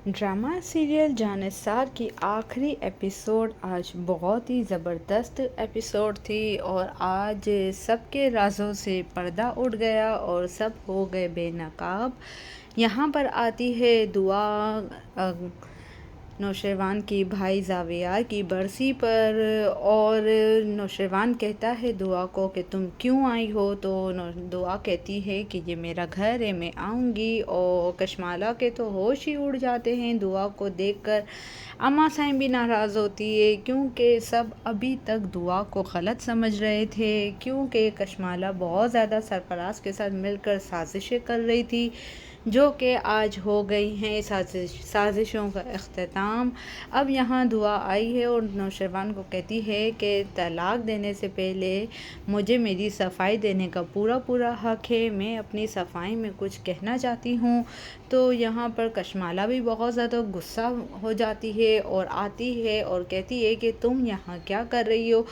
Drama serial Jannisar की आखिरी episode आज बहुत ही ज़बरदस्त एपिसोड थी और आज सबके राज़ों से पर्दा उठ गया और सब हो गए बेनकाब। यहाँ पर आती है दुआ नौशरवान की भाई ज़ावियार की बरसी पर और नौशरवान कहता है दुआ को कि तुम क्यों आई हो, तो दुआ कहती है कि ये मेरा घर है, मैं आऊँगी। और कशमाला के तो होश ही उड़ जाते हैं दुआ को देखकर। अम्मा साईं भी नाराज़ होती है क्योंकि सब अभी तक दुआ को गलत समझ रहे थे, क्योंकि कशमाला बहुत ज़्यादा सरफराज के साथ मिलकर साजिशें कर रही थी जो कि आज हो गई हैं साजिशों का इख्तिताम। अब यहाँ दुआ आई है और नौशरवान को कहती है कि तलाक देने से पहले मुझे मेरी सफाई देने का पूरा हक है, मैं अपनी सफाई में कुछ कहना चाहती हूँ। तो यहाँ पर कशमाला भी बहुत ज़्यादा गुस्सा हो जाती है और आती है और कहती है कि तुम यहाँ क्या कर रही हो।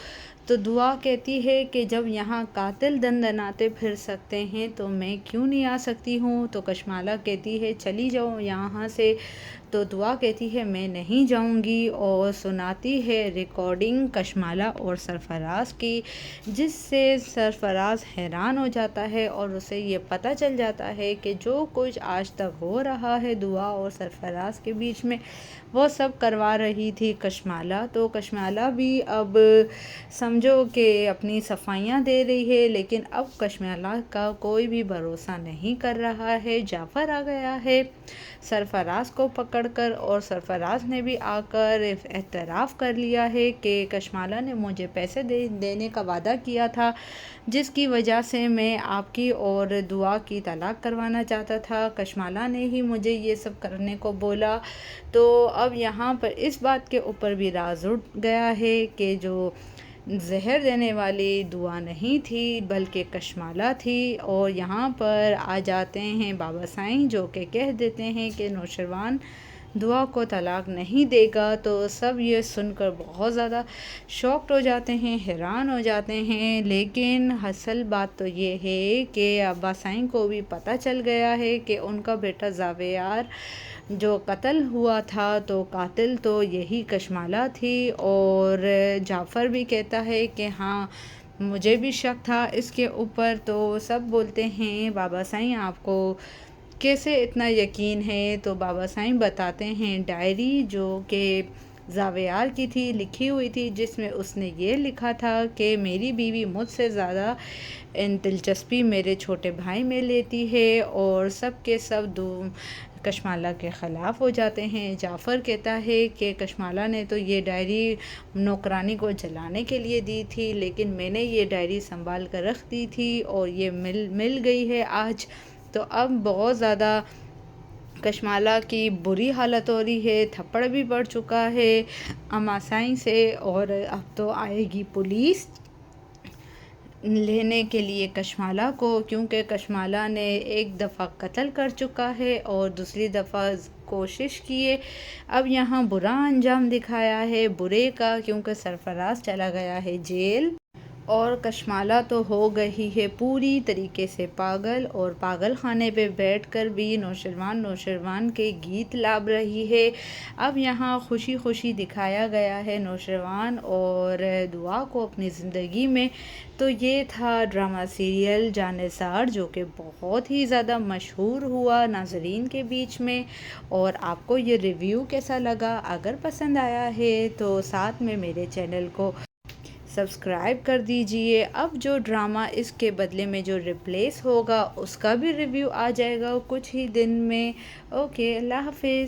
तो दुआ कहती है कि जब यहाँ कातिल दंदनाते फिर सकते हैं तो मैं क्यों नहीं आ सकती हूँ। तो कशमाला कहती है चली जाओ यहाँ से। तो दुआ कहती है मैं नहीं जाऊँगी और सुनाती है रिकॉर्डिंग कशमाला और सरफराज की, जिससे सरफराज हैरान हो जाता है और उसे ये पता चल जाता है कि जो कुछ आज तक हो रहा है दुआ और सरफराज के बीच में वो सब करवा रही थी कशमाला। तो कशमाला भी अब समझो कि अपनी सफाइयाँ दे रही है, लेकिन अब कशमाला का कोई भी भरोसा नहीं कर रहा है। जाफ़र आ गया है सरफराज को पकड़कर और सरफराज ने भी आकर एतराफ़ कर लिया है कि कशमाला ने मुझे पैसे देने का वादा किया था, जिसकी वजह से मैं आपकी और दुआ की तलाक करवाना चाहता था। कशमाला ने ही मुझे ये सब करने को बोला। तो अब यहाँ पर इस बात के ऊपर भी राज उठ गया है कि जो जहर देने वाली दुआ नहीं थी बल्कि कशमाला थी। और यहाँ पर आ जाते हैं बाबा साईं जो कि कह देते हैं कि नौशरवान दुआ को तलाक नहीं देगा। तो सब ये सुनकर बहुत ज़्यादा शॉक्ड हो जाते हैं, हैरान हो जाते हैं। लेकिन असल बात तो ये है कि अब्बा साईं को भी पता चल गया है कि उनका बेटा ज़ावियार जो कत्ल हुआ था तो कातिल तो यही कशमाला थी। और जाफ़र भी कहता है कि हाँ मुझे भी शक था इसके ऊपर। तो सब बोलते हैं बाबा साईं आपको कैसे इतना यकीन है। तो बाबा साईं बताते हैं डायरी जो कि ज़ावियार की थी, लिखी हुई थी, जिसमें उसने ये लिखा था कि मेरी बीवी मुझसे ज़्यादा दिलचस्पी मेरे छोटे भाई में लेती है। और सब के सब कशमाला के ख़िलाफ़ हो जाते हैं। जाफ़र कहता है कि कशमाला ने तो ये डायरी नौकरानी को जलाने के लिए दी थी, लेकिन मैंने ये डायरी संभाल कर रख दी थी और ये मिल गई है आज। तो अब बहुत ज़्यादा कशमाला की बुरी हालत हो रही है, थप्पड़ भी पड़ चुका है अम्मा साईं से और अब तो आएगी पुलिस लेने के लिए कशमाला को, क्योंकि कशमाला ने एक दफ़ा कत्ल कर चुका है और दूसरी दफ़ा कोशिश की है। अब यहाँ बुरा अंजाम दिखाया है बुरे का, क्योंकि सरफराज चला गया है जेल और कशमाला तो हो गई है पूरी तरीके से पागल और पागल खाने पे बैठकर भी नौशरवान के गीत लाभ रही है। अब यहाँ खुशी खुशी दिखाया गया है नौशरवान और दुआ को अपनी ज़िंदगी में। तो ये था ड्रामा सीरियल जानिसार जो कि बहुत ही ज़्यादा मशहूर हुआ नाज़रीन के बीच में। और आपको ये रिव्यू कैसा लगा? अगर पसंद आया है तो साथ में मेरे चैनल को सब्सक्राइब कर दीजिए। अब जो ड्रामा इसके बदले में जो रिप्लेस होगा उसका भी रिव्यू आ जाएगा कुछ ही दिन में। ओके, अल्लाह हाफिज़।